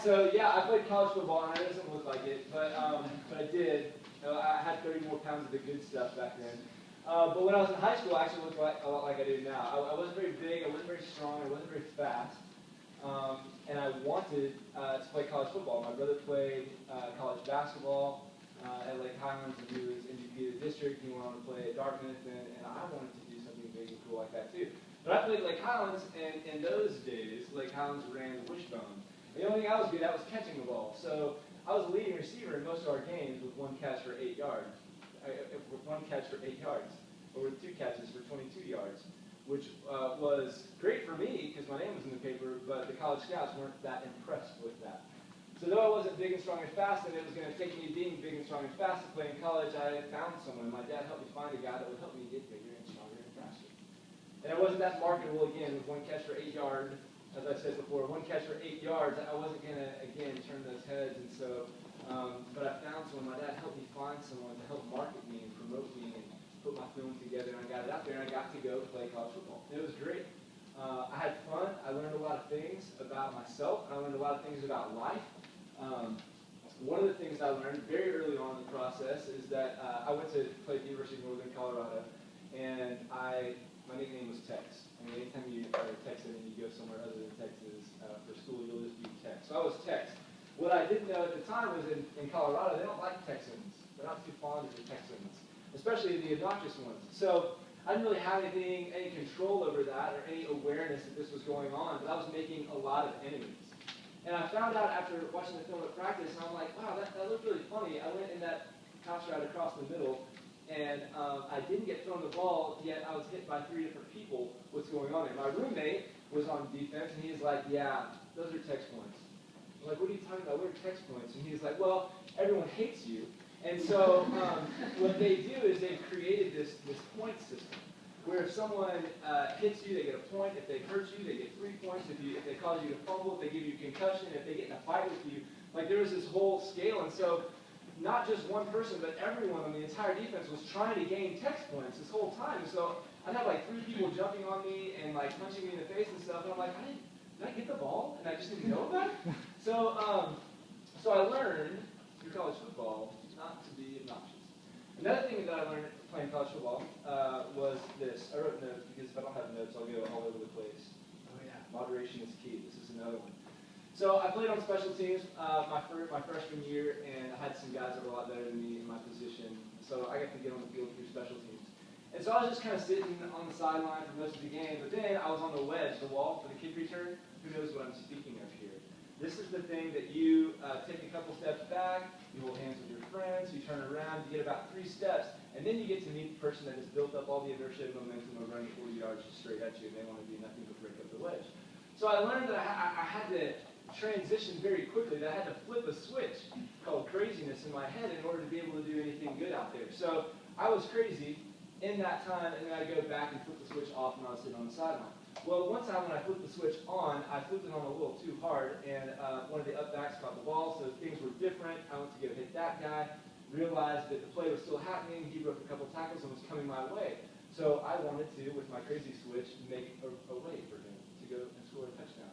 So yeah, I played college football, and it doesn't look like it, but I did. I had 30 more pounds of the good stuff back then. But when I was in high school, I actually looked a lot like I do now. I wasn't very big, I wasn't very strong, I wasn't very fast, and I wanted to play college football. My brother played college basketball at Lake Highlands, and he was MVP of the district. He went on to play at Dartmouth, and I wanted to do something big and cool like that too. But I played Lake Highlands, and in those days, Lake Highlands ran the wishbone. The only thing I was good at was catching the ball. So I was a leading receiver in most of our games with one catch for 8 yards. One catch for 8 yards, or with 2 catches for 22 yards, which was great for me because my name was in the paper, but the college scouts weren't that impressed with that. So though I wasn't big and strong and fast, and it was going to take me being big and strong and fast to play in college, I found someone. My dad helped me find a guy that would help me get bigger and stronger and faster. And I wasn't that marketable again with one catch for 8 yards. As I said before, one catch for 8 yards, I wasn't going to, again, turn those heads. And so, but I found someone. My dad helped me find someone to help market me and promote me and put my film together. And I got it out there, and I got to go play college football. It was great. I had fun. I learned a lot of things about myself. I learned a lot of things about life. One of the things I learned very early on in the process is that I went to play at the University of Northern Colorado, and my nickname was Tex. I mean, anytime you are Texan and you go somewhere other than Texas for school, you'll just be Tex. So I was Tex. What I didn't know at the time was in Colorado, they don't like Texans. They're not too fond of the Texans, especially the obnoxious ones. So I didn't really have any control over that or any awareness that this was going on, but I was making a lot of enemies. And I found out after watching the film at practice, and I'm like, wow, that looked really funny. I went in that house right across the middle, and I didn't get thrown the ball, yet I was hit by 3 different people. What's going on there? My roommate was on defense, and he's like, yeah, those are text points. I'm like, what are you talking about? What are text points? And he's like, well, everyone hates you. And so what they do is they've created this point system, where if someone hits you, they get a point. If they hurt you, they get 3 points. If they cause you to fumble, if they give you a concussion, if they get in a fight with you, like there was this whole scale. And so not just one person, but everyone on the entire defense was trying to gain text points this whole time. So I'd have like 3 people jumping on me and like punching me in the face and stuff. And I'm like, did I get the ball? And I just didn't know about it. So I learned through college football not to be obnoxious. Another thing that I learned playing college football was this. I wrote notes because if I don't have notes, I'll go all over the place. Oh yeah. Moderation is key. This is another one. So I played on special teams my freshman year, and I had some guys that were a lot better than me in my position. So I got to get on the field through special teams. And so I was just kind of sitting on the sideline for most of the game, but then I was on the wedge, the wall for the kick return. Who knows what I'm speaking of here? This is the thing that you take a couple steps back, you hold hands with your friends, you turn around, you get about 3 steps, and then you get to meet the person that has built up all the inertia and momentum of running 40 yards straight at you, and they want to do nothing but break up the wedge. So I learned that I had to transition very quickly, that I had to flip a switch called craziness in my head in order to be able to do anything good out there. So I was crazy in that time, and then I'd go back and flip the switch off when I was sitting on the sideline. Well, one time when I flipped the switch on, I flipped it on a little too hard, and one of the up backs caught the ball, so things were different. I went to go hit that guy, realized that the play was still happening. He broke a couple tackles and was coming my way. So I wanted to, with my crazy switch, make a way for him to go and score a touchdown.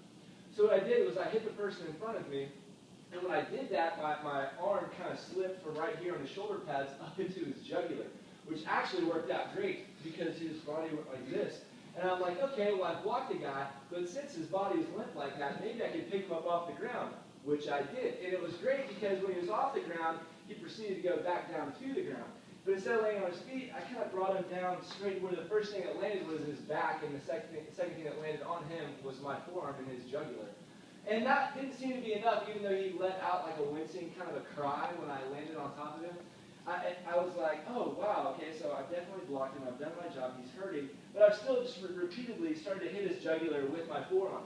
So what I did was I hit the person in front of me, and when I did that, my arm kind of slipped from right here on the shoulder pads up into his jugular, which actually worked out great because his body went like this. And I'm like, okay, well, I blocked the guy, but since his body is limp like that, maybe I could pick him up off the ground, which I did. And it was great because when he was off the ground, he proceeded to go back down to the ground. But instead of laying on his feet, I kind of brought him down straight where the first thing that landed was his back, and the second thing that landed on him was my forearm and his jugular. And that didn't seem to be enough, even though he let out like a wincing kind of a cry when I landed on top of him. I was like, oh, wow, okay, so I've definitely blocked him, I've done my job, he's hurting, but I've still just repeatedly started to hit his jugular with my forearm,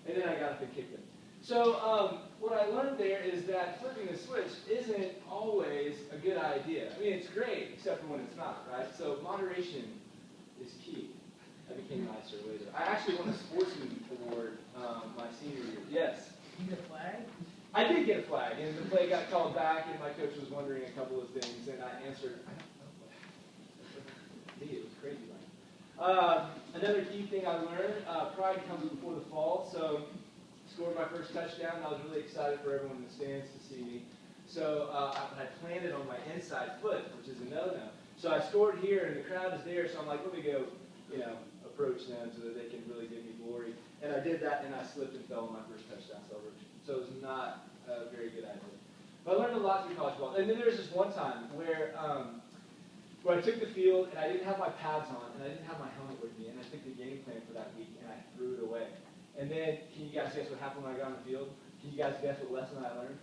and then I got up and kicked him. So what I learned there is that flipping the switch isn't always a good idea. I mean, it's great, except for when it's not, right? So moderation is key. I became nicer later. I actually won a sportsman award my senior year. Yes. You get a flag? I did get a flag, and the play got called back, and my coach was wondering a couple of things, and I answered, I don't know what happened. It was crazy, right? Another key thing I learned, pride comes before the fall. So scored my first touchdown. I was really excited for everyone in the stands to see me. So I planted on my inside foot, which is a no-no. So I scored here, and the crowd is there, so I'm like, let me go, approach them so that they can really give me glory. And I did that, and I slipped and fell on my first touchdown celebration. So it was not a very good idea. But I learned a lot through college ball. And then there was this one time where I took the field, and I didn't have my pads on, and I didn't have my helmet with me, and I took the game plan for that week, and I threw it away. And then, can you guys guess what happened when I got on the field? Can you guys guess what lesson I learned?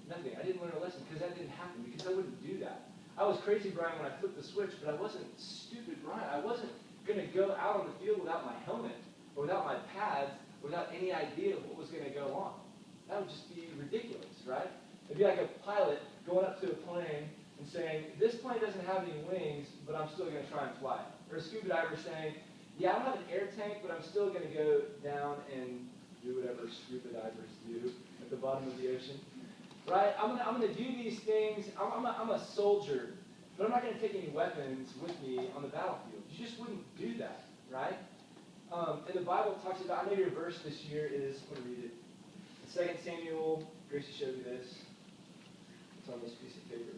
Nothing. I didn't learn a lesson because that didn't happen, because I wouldn't do that. I was crazy Brian when I flipped the switch, but I wasn't stupid Brian. I wasn't going to go out on the field without my helmet, or without my pads, without any idea of what was going to go on. That would just be ridiculous, right? It'd be like a pilot going up to a plane and saying, this plane doesn't have any wings, but I'm still going to try and fly it. Or a scuba diver saying, yeah, I don't have an air tank, but I'm still going to go down and do whatever scuba divers do at the bottom of the ocean. Right? I'm gonna do these things. I'm a soldier, but I'm not going to take any weapons with me on the battlefield. You just wouldn't do that, right? And the Bible talks about, I know your verse this year is, I'm going to read it. 2 Samuel, Gracie showed me this. It's on this piece of paper.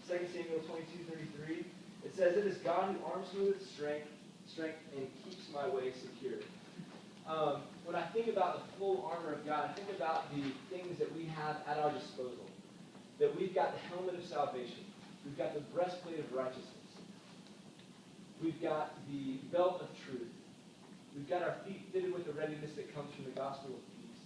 2 Samuel 22:33. It says, it is God who arms me with strength, and keeps my way secure. When I think about the full armor of God, I think about the things that we have at our disposal. That we've got the helmet of salvation. We've got the breastplate of righteousness. We've got the belt of truth. We've got our feet fitted with the readiness that comes from the gospel of peace.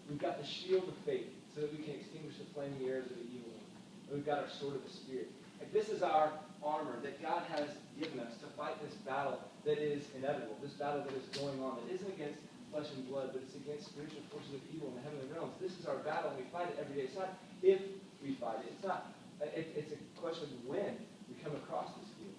We've got the shield of faith so that we can extinguish the flaming arrows of the evil one. And we've got our sword of the Spirit. Like, this is our armor that God has given us to fight this battle that is inevitable, this battle that is going on, that isn't against flesh and blood, but it's against spiritual forces of evil in the heavenly realms. This is our battle, and we fight it every day. It's not if we fight it. It's a question of when we come across this field.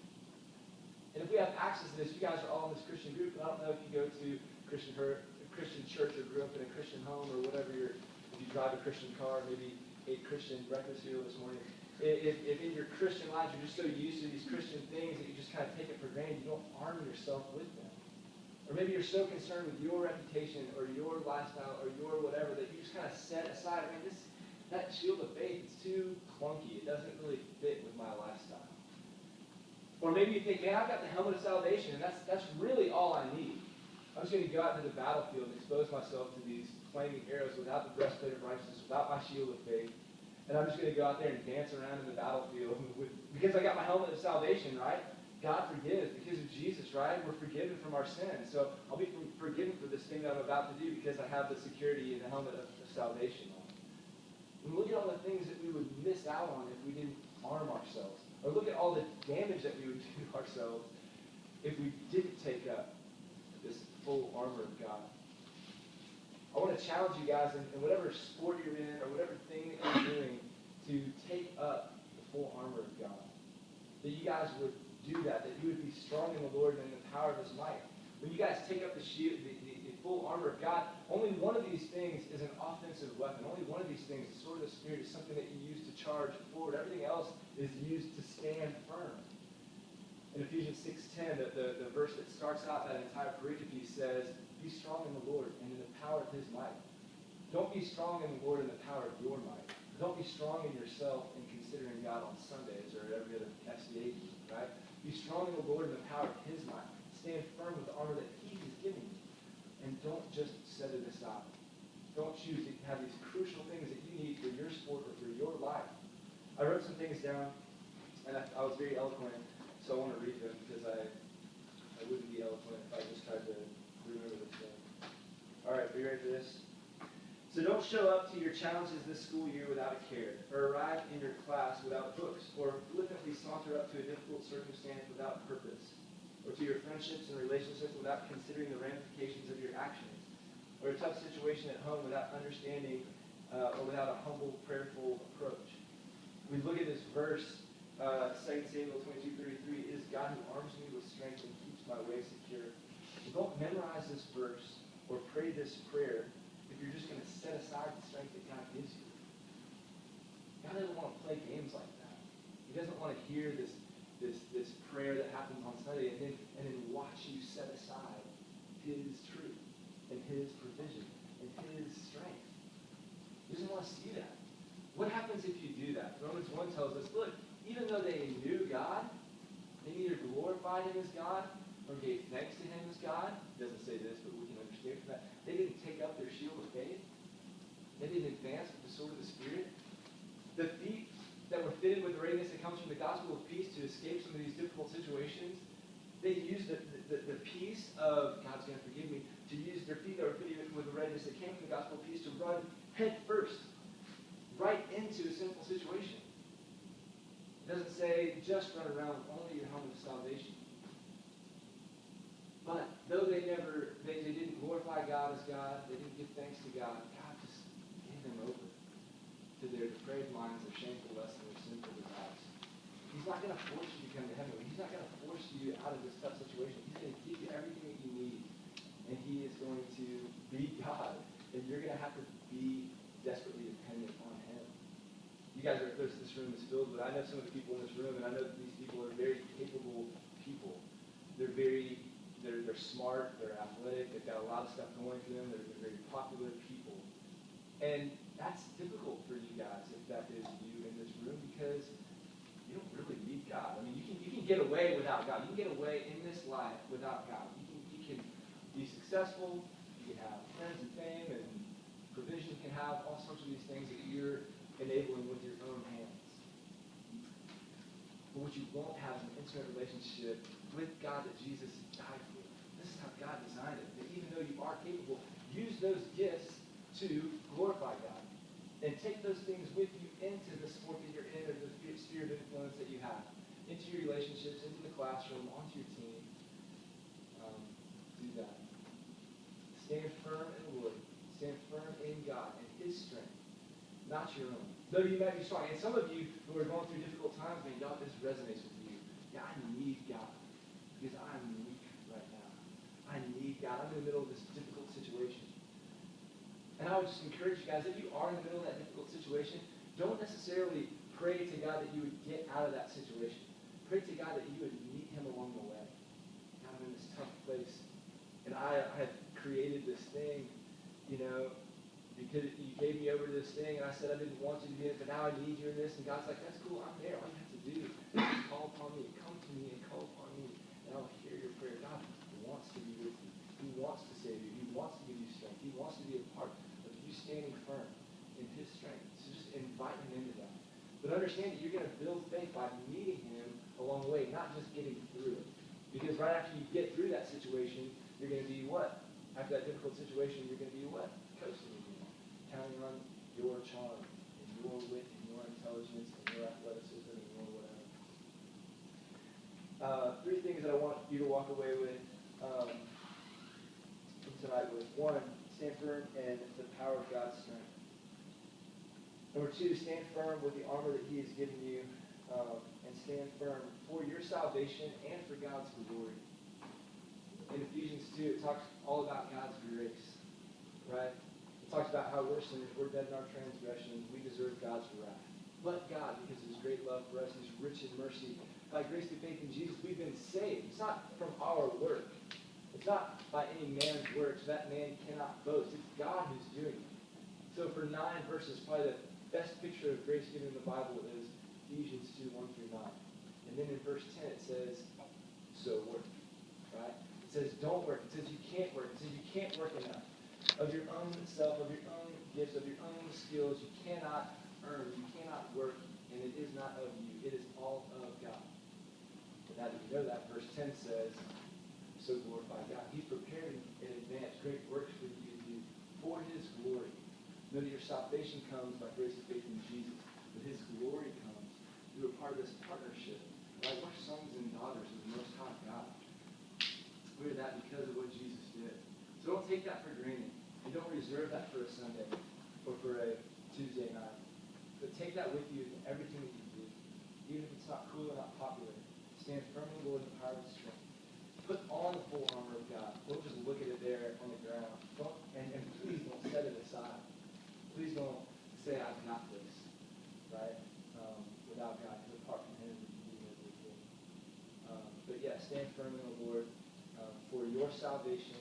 And if we have access to this, you guys are all in this Christian group, and I don't know if you go to a Christian church or grew up in a Christian home or whatever, if you drive a Christian car, maybe ate Christian breakfast here this morning. If in your Christian life you're just so used to these Christian things that you just kind of take it for granted, you don't arm yourself with them. Or maybe you're so concerned with your reputation or your lifestyle or your whatever that you just kind of set aside, that shield of faith is too clunky. It doesn't really fit with my lifestyle. Or maybe you think, man, I've got the helmet of salvation, and that's really all I need. I'm just going to go out into the battlefield and expose myself to these flaming arrows without the breastplate of righteousness, without my shield of faith. And I'm just going to go out there and dance around in the battlefield because I got my helmet of salvation, right? God forgives because of Jesus, right? We're forgiven from our sins. So I'll be forgiven for this thing that I'm about to do because I have the security and the helmet of salvation on. And look at all the things that we would miss out on if we didn't arm ourselves. Or look at all the damage that we would do to ourselves if we didn't take up this full armor of God. I want to challenge you guys in whatever sport you're in or whatever thing that you're doing to take up the full armor of God. That you guys would do that you would be strong in the Lord and in the power of His might. When you guys take up the shield, the full armor of God, only one of these things is an offensive weapon. Only one of these things, the sword of the Spirit, is something that you use to charge forward. Everything else is used to stand firm. In Ephesians 6:10, the verse that starts out that entire pericope says, be strong in the Lord and in the power of His might. Don't be strong in the Lord and the power of your might. Don't be strong in yourself in considering God on Sundays or every other FCA meeting, right? Be strong in the Lord and the power of His might. Stand firm with the armor that He has given you. And don't just set it aside. Don't choose to have these crucial things that you need for your sport or for your life. I wrote some things down, and I was very eloquent, so I want to read them because I wouldn't be eloquent if I just tried to remember this thing. All right, are you ready for this? So don't show up to your challenges this school year without a care, or arrive in your class without books, or flippantly saunter up to a difficult circumstance without purpose, or to your friendships and relationships without considering the ramifications of your actions, or a tough situation at home without understanding or without a humble, prayerful approach. We look at this verse, 2 Samuel 22:33, it is God who arms me with strength and keeps my way secure. So don't memorize this verse or pray this prayer if you're just going to set aside the strength that God gives you. God doesn't want to play games like that. He doesn't want to hear this prayer that happens on Sunday and then watch you set aside His truth. to see that. What happens if you do that? Romans 1 tells us, look, even though they knew God, they neither glorified him as God or gave thanks to him as God. It doesn't say this, but we can understand from that. They didn't take up their shield of faith. They didn't advance with the sword of the Spirit. The feet that were fitted with the readiness that comes from the gospel of peace to escape some of these difficult situations, they used the peace of God's going to forgive me, to use their feet that were fitted with the readiness that came from the gospel of peace to run head first right into a sinful situation. It doesn't say just run around with only your helmet of salvation. But though they didn't glorify God as God, they didn't give thanks to God, God just gave them over to their depraved minds, their shameful lusts, and their sinful desires. He's not going to force you to come to heaven. He's not going to force you out of this tough situation. He's going to give you everything that you need. And he is going to be God. And you're going to have to be desperately dependent on him. You guys are, this room is filled with, I know some of the people in this room, and I know that these people are very capable people. They're smart, they're athletic, they've got a lot of stuff going for them, they're very popular people. And that's difficult for you guys, if that is you in this room, because you don't really need God. I mean, you can get away without God. You can get away in this life without God. You can be successful, you can have friends and fame and provision, you can have all sorts of these things that you're enabling with your own hands. But what you won't have is an intimate relationship with God that Jesus died for. This is how God designed it. That even though you are capable, use those gifts to glorify God. And take those things with you into the sport that you're in, or the sphere of influence that you have. Into your relationships, into the classroom, onto your team. Do that. Stand firm in the Lord. Stand firm in God and his strength. Not your own. Though you might be strong. And some of you who are going through difficult times, man, God, this resonates with you. Yeah, I need God. Because I'm weak right now. I need God. I'm in the middle of this difficult situation. And I would just encourage you guys, if you are in the middle of that difficult situation, don't necessarily pray to God that you would get out of that situation. Pray to God that you would meet him along the way. God, I'm in this tough place. And I have created this thing, because you gave me over to this thing, and I said I didn't want you to be in it, but now I need you in this. And God's like, that's cool, I'm there. All you have to do is call upon me, come to me and call upon me, and I'll hear your prayer. God wants to be with you. He wants to save you. He wants to give you strength. He wants to be a part of you standing firm in his strength. So just invite him into that. But understand that you're going to build faith by meeting him along the way, not just getting through it. Because right after you get through that situation, you're going to be what? After that difficult situation, you're going to be what? Coasting again. Counting on your charm, and your wit, and your intelligence, and your athleticism, and your whatever. 3 things that I want you to walk away with tonight with. 1, stand firm in the power of God's strength. Number 2, stand firm with the armor that he has given you, and stand firm for your salvation and for God's glory. In Ephesians 2, it talks all about God's grace, right? It talks about how we're sinners, we're dead in our transgressions, we deserve God's wrath. But God, because of his great love for us, his rich in mercy, by grace through faith in Jesus, we've been saved. It's not from our work. It's not by any man's works. That man cannot boast. It's God who's doing it. So for 9 verses, probably the best picture of grace given in the Bible is Ephesians 2, 1 through 9. And then in verse 10 it says, so work. Right? It says don't work. It says you can't work. It says you can't work enough. Of your own self, of your own gifts, of your own skills, you cannot earn. You cannot work. And it is not of you. It is all of God. But now that you know that, verse 10 says, so glorify God. He's prepared in advance great works for you to do for his glory. Know that your salvation comes by grace and faith in Jesus. But his glory comes through a part of this partnership. Right? We're sons and daughters of the Most High God. We're that because of what Jesus did. So don't take that for granted. And don't reserve that for a Sunday or for a Tuesday night. But take that with you in everything that you do. Even if it's not cool or not popular. Stand firm in the Lord in the power of his strength. Put on the full armor of God. Don't just look at it there on the ground. And please don't set it aside. Please don't say, I've got this. Right? Without God. Because apart from him, we can do no good thing. But yeah, stand firm in the Lord for your salvation